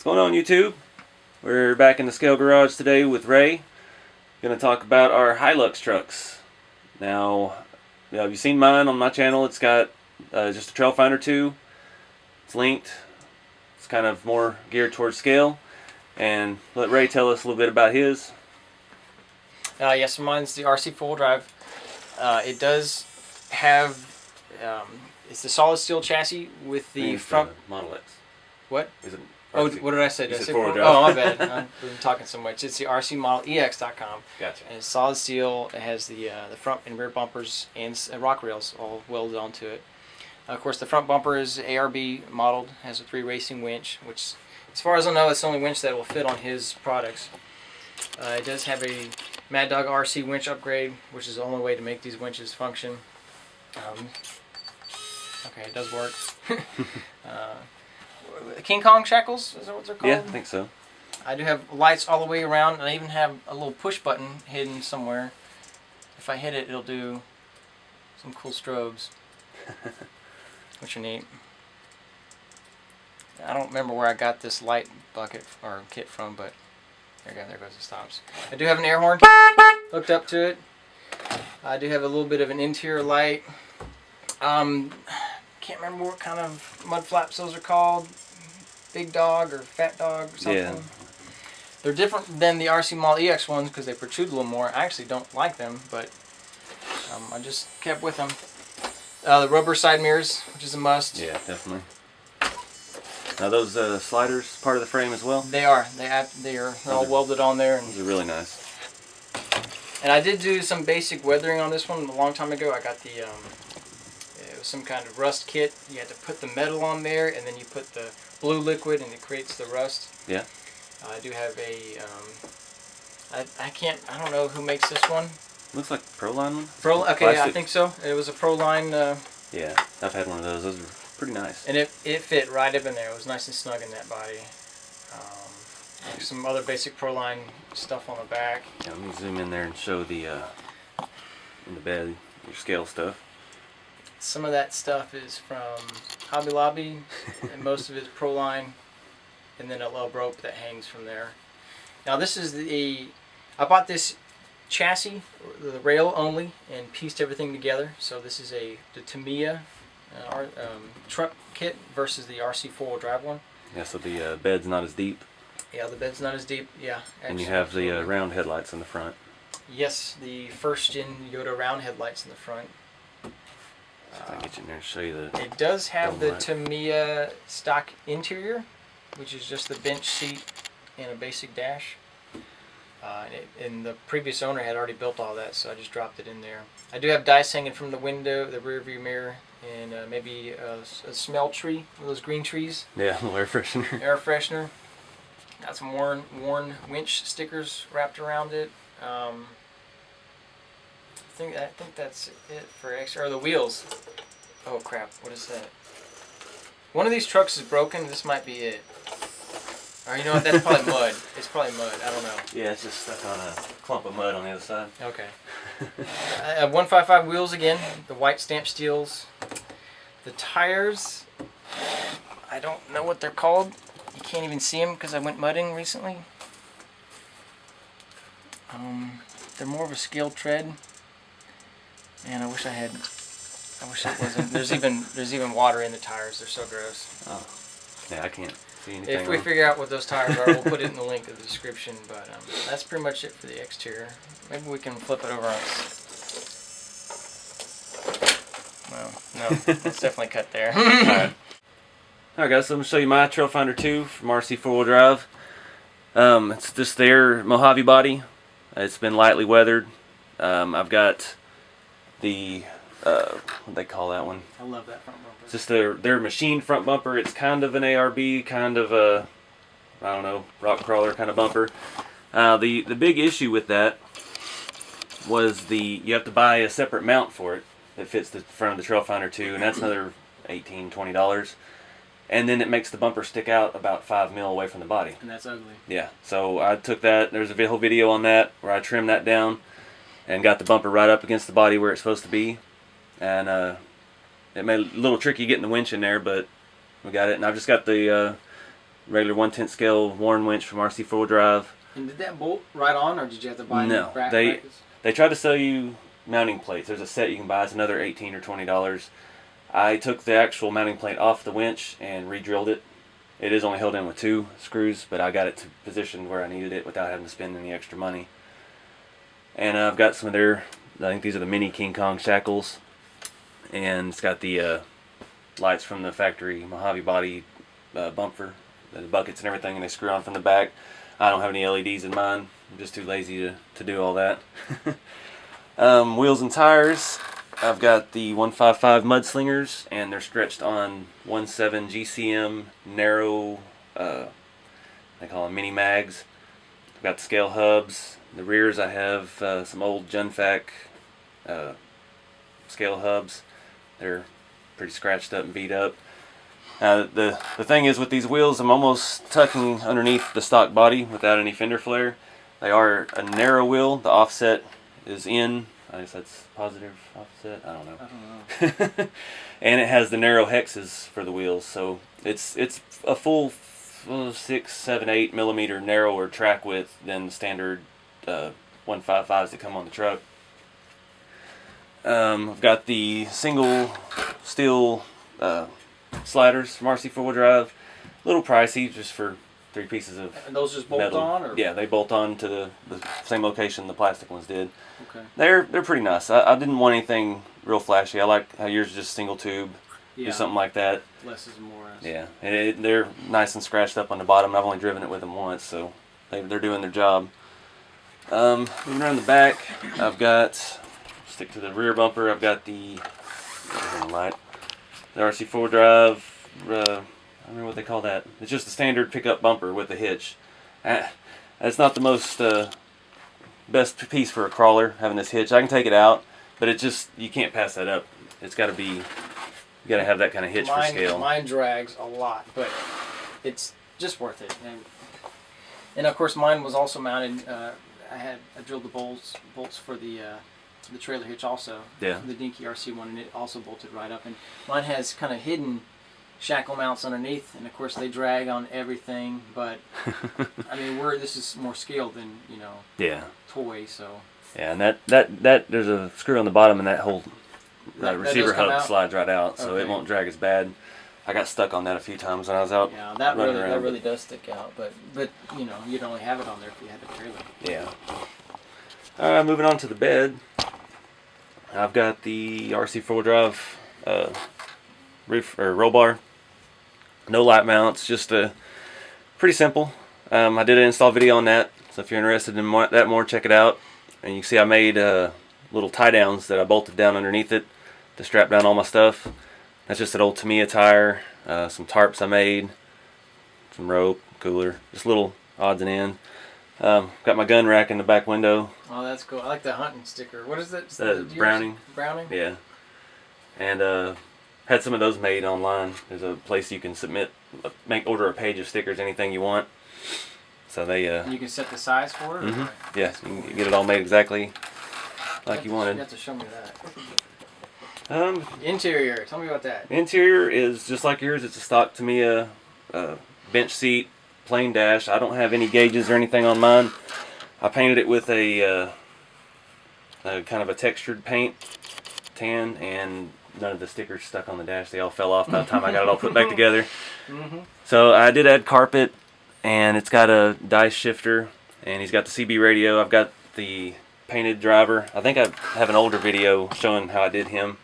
What's going on, YouTube? We're back in the scale garage today with Ray. Going to talk about our Hilux trucks. Now, have you seen mine on my channel? It's got just a Trailfinder 2. It's linked. It's kind of more geared towards scale. And let Ray tell us a little bit about his. Yes, mine's the RC4wd. It does have it's the solid steel chassis with the front Model X. What? Is it? Oh, what did I say? Did I say forward oh, my bad. I've been talking so much. It's the RCModelEx.com. Gotcha. And it's solid steel. It has the front and rear bumpers and rock rails all welded onto it. Of course, the front bumper is ARB modeled. Has a 3 racing winch, which, as far as I know, it's the only winch that will fit on his products. It does have a Mad Dog RC winch upgrade, which is the only way to make these winches function. Okay, it does work. King Kong shackles, is that what they're called? Yeah, I think so. I do have lights all the way around, and I even have a little push button hidden somewhere. If I hit it, it'll do some cool strobes, which are neat. I don't remember where I got this light bucket or kit from, but there goes the stops. I do have an air horn hooked up to it. I do have a little bit of an interior light. Can't remember what kind of mud flaps those are called. Big Dog or Fat Dog or something. Yeah. They're different than the RCModelEx ones because they protrude a little more. I actually don't like them, but I just kept with them. The rubber side mirrors, which is a must. Yeah, definitely. Now those sliders part of the frame as well? They are. They're all welded on there. Those are really nice. And I did do some basic weathering on this one a long time ago. I got the it was some kind of rust kit. You had to put the metal on there, and then you put the blue liquid, and it creates the rust. Yeah. I do have a I don't know who makes this one. Looks like Proline one. Okay, plastic. I think so. It was a Proline. Yeah, I've had one of those. Those are pretty nice. And it fit right up in there. It was nice and snug in that body. Some other basic Proline stuff on the back. Yeah, let me zoom in there and show the in the bed your scale stuff. Some of that stuff is from Hobby Lobby, and most of it's Proline, and then a lub rope that hangs from there. Now this is I bought this chassis, the rail only, and pieced everything together. So this is the Tamiya truck kit versus the RC4wd one. Yeah, so the bed's not as deep. Yeah, the bed's not as deep. Yeah. And you have the round headlights in the front. Yes, the first gen Yoda round headlights in the front. If I get you in there and show you the... It does have the Tamiya stock interior, which is just the bench seat and a basic dash. And the previous owner had already built all that, so I just dropped it in there. I do have dice hanging from the window, the rear view mirror, and maybe a smell tree, one of those green trees. Yeah, a little air freshener. Air freshener. Got some worn winch stickers wrapped around it. I think that's it for extra. Or the wheels. Oh crap! What is that? One of these trucks is broken. This might be it. Or you know what? That's probably mud. It's probably mud. I don't know. Yeah, it's just stuck on a clump of mud on the other side. Okay. I have 155 wheels again. The white stamp steels. The tires. I don't know what they're called. You can't even see them because I went mudding recently. They're more of a scale tread. Man, I wish it wasn't. There's even water in the tires. They're so gross. Oh, yeah, I can't see anything. If we figure out what those tires are, we'll put it in the link in the description. But that's pretty much it for the exterior. Maybe we can flip it over on. Well, no, let's definitely cut there. Alright guys, so I'm going to show you my Trailfinder 2 from RC4wd. It's just their Mojave body. It's been lightly weathered. I've got the, what do they call that one? I love that front bumper. It's just their machine front bumper. It's kind of an ARB, kind of a, I don't know, rock crawler kind of bumper. The big issue with that was you have to buy a separate mount for it that fits the front of the Trailfinder 2, and that's another $18, $20. And then it makes the bumper stick out about 5 mil away from the body. And that's ugly. Yeah, so I took that, there's a whole video on that where I trimmed that down and got the bumper right up against the body where it's supposed to be. And it made it a little tricky getting the winch in there, but we got it. And I've just got the regular 1/10 scale Warren winch from RC4wd. And did that bolt right on, or did you have to buy No, they try to sell you mounting plates. There's a set you can buy. It's another $18 or $20. I took the actual mounting plate off the winch and re-drilled it. It is only held in with 2 screws, but I got it to position where I needed it without having to spend any extra money. And I've got some of their, I think these are the mini King Kong shackles, and it's got the lights from the factory Mojave body bumper, the buckets and everything, and they screw on from the back. I don't have any LEDs in mine. I'm just too lazy to do all that. Wheels and tires. I've got the 155 Mudslingers, and they're stretched on 1.7 GCM narrow, they call them mini mags. I've got the scale hubs. The rears I have some old Junfac scale hubs. They're pretty scratched up and beat up. The thing is with these wheels, I'm almost tucking underneath the stock body without any fender flare. They are a narrow wheel. The offset is in. I guess that's positive offset. I don't know. And it has the narrow hexes for the wheels, so it's a full 6, 7, 8 millimeter narrower track width than the standard 155s that come on the truck. I've got the single steel sliders from RC4wd. A little pricey, just for 3 pieces of and those just bolt metal. on, or? Yeah, they bolt on to the same location the plastic ones did. Okay. They're pretty nice. I didn't want anything real flashy. I like how yours is just single tube. Yeah. Do something like that. Less is more. Yeah, and they're nice and scratched up on the bottom. I've only driven it with them once, so they're doing their job. Moving around the back, I've got, stick to the rear bumper, I've got the RC4wd, I don't know what they call that. It's just a standard pickup bumper with a hitch. That's not the most best piece for a crawler, having this hitch. I can take it out, but it just, you can't pass that up. It's got to be, you got to have that kind of hitch for scale. Mine drags a lot, but it's just worth it. And of course, mine was also mounted. I drilled the bolts for the trailer hitch also. Yeah. The Dinky RC1, and it also bolted right up. And mine has kind of hidden shackle mounts underneath, and of course they drag on everything. But I mean, this is more scaled than toy. So. Yeah, and that there's a screw on the bottom, and that whole receiver hub slides right out, so it won't drag as bad. I got stuck on that a few times when I was out. Yeah, that really does stick out, but you'd only have it on there if you had the trailer. Yeah. Moving on to the bed. I've got the RC4wd roof or roll bar. No light mounts, just pretty simple. I did an install video on that, so if you're interested in that more, check it out. And you can see I made little tie downs that I bolted down underneath it to strap down all my stuff. That's just an old Tamiya tire, some tarps I made, some rope, cooler, just little odds and ends. Got my gun rack in the back window. Oh, that's cool. I like the hunting sticker. What is that? Browning. Browning? Yeah. And had some of those made online. There's a place you can order a page of stickers, anything you want. So they. You can set the size for it? Mm-hmm. Yeah, you can get it all made exactly like you wanted. You have to show me that. Interior. Tell me about that. Interior is just like yours. It's a stock Tamiya bench seat, plain dash. I don't have any gauges or anything on mine. I painted it with a kind of a textured paint, tan, and none of the stickers stuck on the dash. They all fell off by the time I got it all put back together. Mm-hmm. So I did add carpet, and it's got a dice shifter, and he's got the CB radio. I've got the painted driver. I think I have an older video showing how I did him.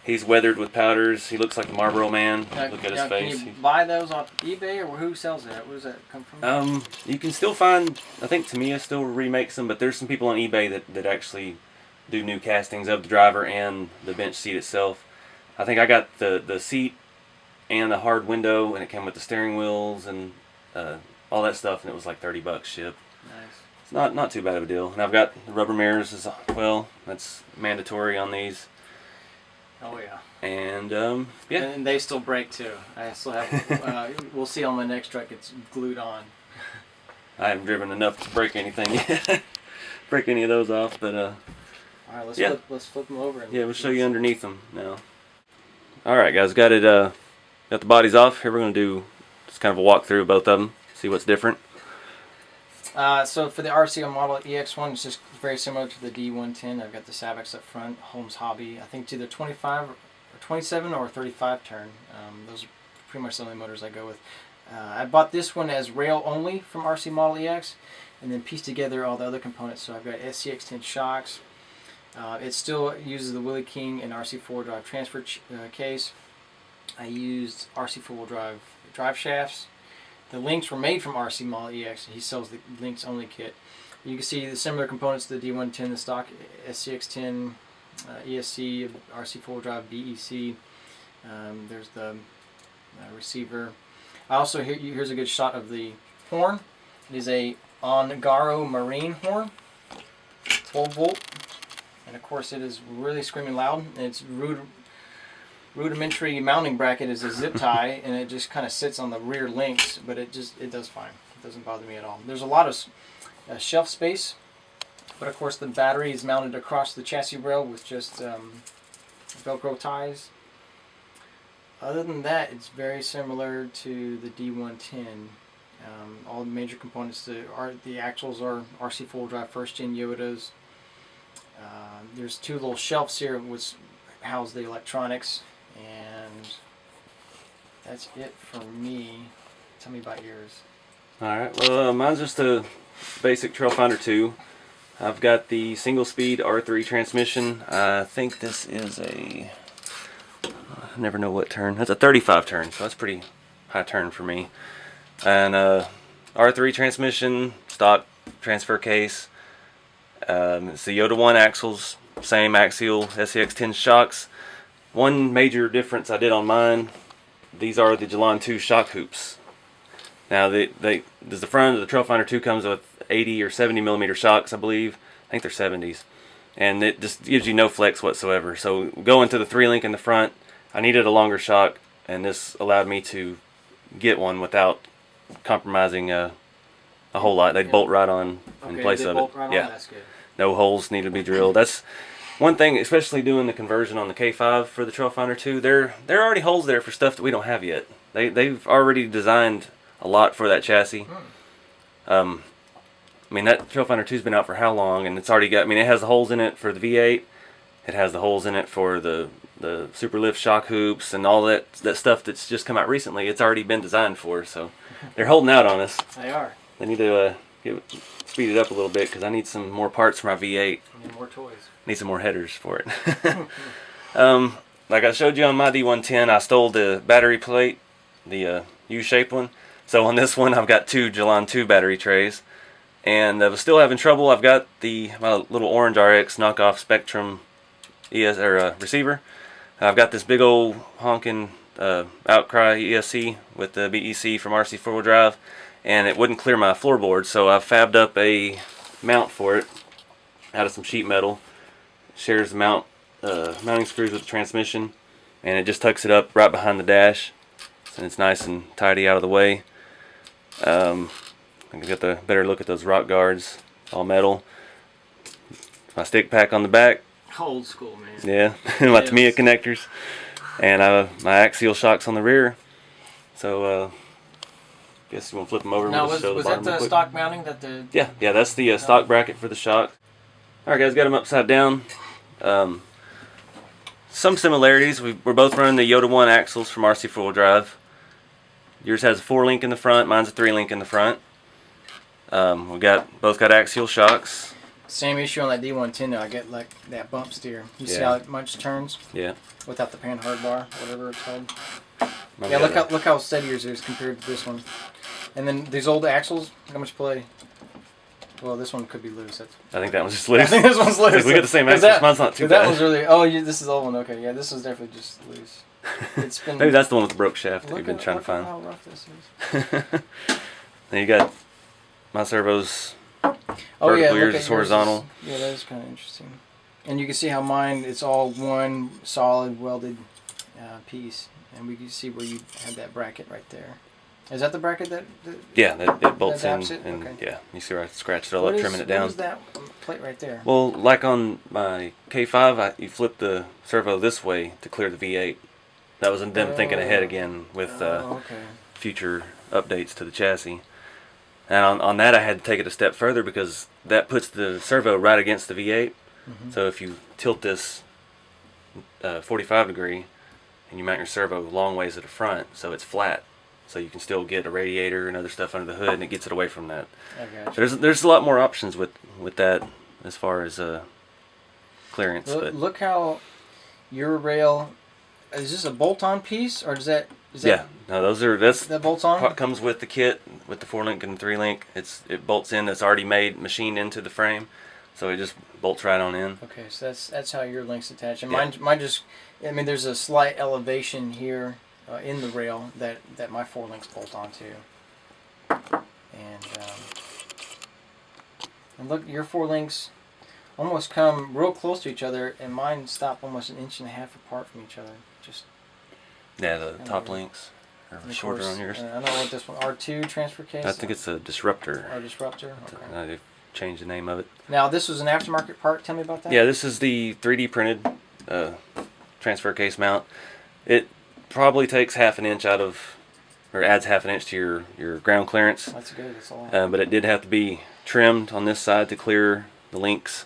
He's weathered with powders. He looks like a Marlboro Man. Look at his face. Can you buy those off eBay, or who sells that? Where does that come from? You can still find, I think Tamiya still remakes them, but there's some people on eBay that actually do new castings of the driver and the bench seat itself. I think I got the seat and the hard window, and it came with the steering wheels and all that stuff, and it was like $30 ship. Nice. It's not too bad of a deal. And I've got the rubber mirrors as well. That's mandatory on these. Oh yeah. And yeah. And they still break too. I still have. We'll see on my next truck. It's glued on. I haven't driven enough to break anything yet. Break any of those off, but All right, let's flip them over. And we'll show you underneath them now. All right, guys, got the bodies off. Here we're gonna do just kind of a walkthrough of both of them, see what's different. So for the RC Model EX one, it's just very similar to the D110. I've got the Savex up front, Holmes Hobby. I think it's either 25 or 27 or 35 turn. Those are pretty much the only motors I go with. I bought this one as rail only from RC Model EX, and then pieced together all the other components. So I've got SCX10 shocks. It still uses the Willie King and RC4 drive transfer case. I used RC4 drive shafts. The links were made from RC Model EX. He sells the links only kit. You can see the similar components to the D110, the stock SCX10, ESC, RC4 drive BEC. There's the receiver. I also here's a good shot of the horn. It is a Ongaro Marine horn, 12 volt, and of course it is really screaming loud. And its rudimentary mounting bracket is a zip tie, and it just kind of sits on the rear links, but it does fine. It doesn't bother me at all. There's a lot of shelf space, but of course the battery is mounted across the chassis rail with just Velcro ties. Other than that, it's very similar to the D110. All the major components, the axles are RC4 drive first gen Yodas. There's two little shelves here which house the electronics, and that's it for me. Tell me about yours. Alright, well mine's just a basic Trailfinder 2. I've got the single speed R3 transmission. I think this is I never know what turn. That's a 35 turn, so that's pretty high turn for me. And R3 transmission, stock transfer case. It's the Yoda 1 axles, same axial SCX10 shocks. One major difference I did on mine, these are the Gelan 2 shock hoops. Now the front of the Trailfinder 2 comes with 80 or 70 millimeter shocks, I believe. I think they're 70s. And it just gives you no flex whatsoever. So going to the 3-link in the front, I needed a longer shock, and this allowed me to get one without compromising a whole lot. They'd bolt right on in place of it. Right on? That's good. No holes need to be drilled. That's one thing, especially doing the conversion on the K5 for the Trailfinder 2. There are already holes there for stuff that we don't have yet. They've already designed a lot for that chassis. I mean, that Trailfinder 2's been out for how long, and it's already got, I mean, it has the holes in it for the V8. It has the holes in it for the super lift shock hoops and all that stuff that's just come out recently. It's already been designed for, so they're holding out on us. They are. They need to speed it up a little bit, because I need some more parts for my V8. And more toys. Need some more headers for it. Like I showed you on my D110, I stole the battery plate, the U-shaped one. So on this one, I've got two Gelan 2 battery trays. And I was still having trouble. I've got my little orange RX knockoff Spectrum receiver. I've got this big old honking Outcry ESC with the BEC from RC4 drive, and it wouldn't clear my floorboard, so I fabbed up a mount for it out of some sheet metal. Shares the mounting screws with the transmission, and it just tucks it up right behind the dash, and it's nice and tidy out of the way. I can get the better look at those rock guards, all metal. My stick pack on the back. Old school, man. Yeah, my Tamiya connectors, and my axial shocks on the rear. So, guess you want to flip them over. Now, was that the stock mounting that the? Yeah, that's the stock bracket for the shock. All right, guys, got them upside down. Some similarities. We're both running the Yoda 1 axles from RC4 drive. Yours has a 4-link in the front. Mine's a 3-link in the front. We both got axial shocks. Same issue on that D110 though. I get like that bump steer. You see how much it turns? Yeah. Without the pan hard bar, whatever it's called. Yeah, look how steady yours is compared to this one. And then these old axles, how much play? Well, this one could be loose. I think that one's just loose. I think this one's loose. We got the same axles. Mine's not too bad. That one's really. Oh, this is the old one. Okay, yeah, this is definitely just loose. It's been. Maybe that's the one with the broke shaft that we've been trying to find. Look how rough this is. Then you got my servos. Oh yeah, yours is horizontal. Yeah, that is kind of interesting. And you can see how mine, it's all one solid welded piece. And we can see where you had that bracket right there. Is that the bracket that yeah, it bolts in. It? And okay. yeah, you see where I scratched it all up, trimming it down. What is that plate right there? Well, like on my K5, you flip the servo this way to clear the V8. That was them thinking ahead again with okay. future updates to the chassis. And on that I had to take it a step further because that puts the servo right against the V8. So if you tilt this 45 degree and you mount your servo long ways at the front, so it's flat, so you can still get a radiator and other stuff under the hood, and it gets it away from that. There's a lot more options with that as far as clearance. Look how your rail is this a bolt-on piece, or is that yeah, no, that's that bolts on? Comes with the kit with the 4-link and 3-link. It bolts in. It's already machined into the frame, so it just bolts right on in. Okay, so that's how your link's attached. And mine just, I mean, there's a slight elevation here in the rail that my 4-links bolt onto. And look, your 4-links almost come real close to each other, and mine stop almost 1.5 inches apart from each other. Just the top links are shorter on yours. I don't know what this one, R2 transfer case? I think it's a disruptor. Or disruptor? Okay. They've changed the name of it. Now, this was an aftermarket part. Tell me about that. Yeah, this is the 3D printed transfer case mount. It probably takes 1/2 inch out of, or adds 1/2 inch to your ground clearance. That's good. That's a lot. But it did have to be trimmed on this side to clear the links.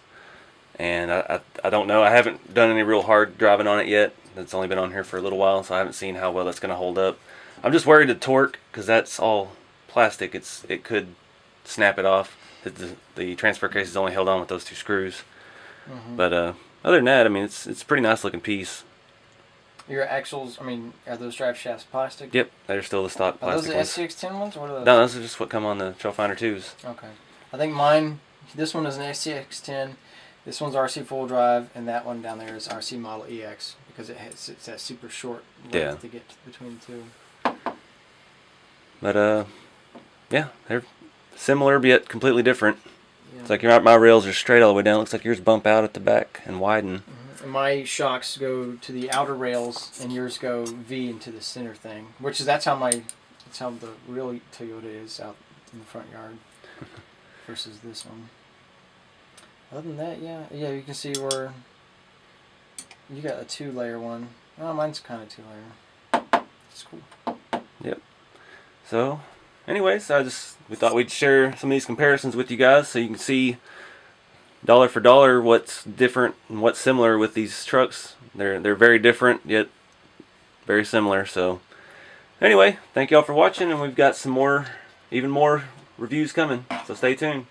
And I don't know. I haven't done any real hard driving on it yet. It's only been on here for a little while, so I haven't seen how well that's going to hold up. I'm just worried the torque, because that's all plastic. It could snap it off. The transfer case is only held on with those 2 screws. But other than that, I mean, it's a pretty nice looking piece. Your axles, I mean, are those drive shafts plastic? Yep, they're still the stock plastic. Are those the SCX10 ones? Or what are those? No, those are just what come on the Trailfinder 2s. Okay. I think mine, this one is an SCX10. This one's RC4wd drive, and that one down there is RCModelEx, because it's that super short length to get between the two. But yeah, they're similar but yet completely different. It's like my rails are straight all the way down. Looks like yours bump out at the back and widen. And my shocks go to the outer rails, and yours go V into the center thing, that's how the real Toyota is out in the front yard versus this one. Other than that, yeah, you can see where you got a 2-layer one. Oh, mine's kind of 2-layer. It's cool. Yep. So, anyways, we thought we'd share some of these comparisons with you guys, so you can see dollar for dollar what's different and what's similar with these trucks. They're very different yet very similar. So, anyway, thank y'all for watching, and we've got even more reviews coming. So stay tuned.